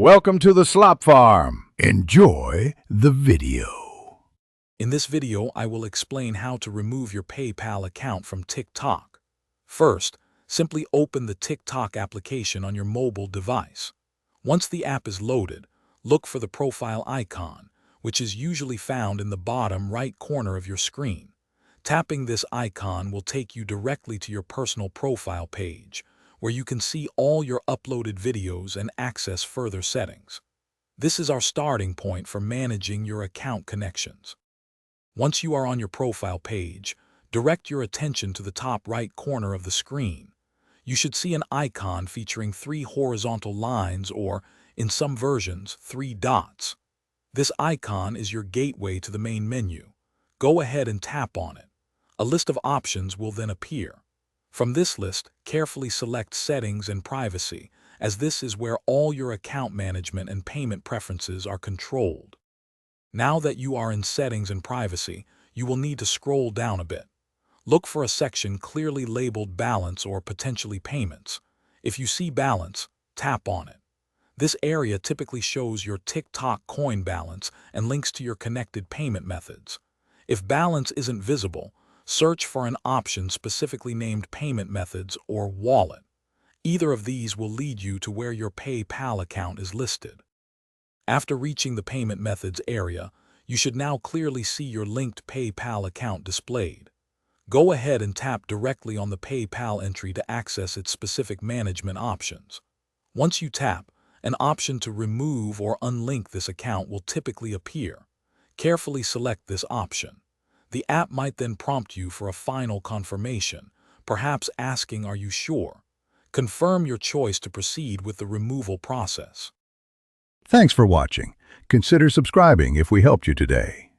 Welcome to the Slop Farm. Enjoy the video. In this video, I will explain how to remove your PayPal account from TikTok. First, simply open the TikTok application on your mobile device. Once the app is loaded, look for the profile icon, which is usually found in the bottom right corner of your screen. Tapping this icon will take you directly to your personal profile page, where you can see all your uploaded videos and access further settings. This is our starting point for managing your account connections. Once you are on your profile page, direct your attention to the top right corner of the screen. You should see an icon featuring 3 horizontal lines or, in some versions, 3 dots. This icon is your gateway to the main menu. Go ahead and tap on it. A list of options will then appear. From this list, carefully select Settings and Privacy, as this is where all your account management and payment preferences are controlled. Now that you are in Settings and Privacy, you will need to scroll down a bit. Look for a section clearly labeled Balance or potentially Payments. If you see Balance, tap on it. This area typically shows your TikTok coin balance and links to your connected payment methods. If Balance isn't visible, search for an option specifically named Payment Methods or Wallet. Either of these will lead you to where your PayPal account is listed. After reaching the Payment Methods area, you should now clearly see your linked PayPal account displayed. Go ahead and tap directly on the PayPal entry to access its specific management options. Once you tap, an option to remove or unlink this account will typically appear. Carefully select this option. The app might then prompt you for a final confirmation, perhaps asking, "Are you sure?" Confirm your choice to proceed with the removal process. Thanks for watching. Consider subscribing if we helped you today.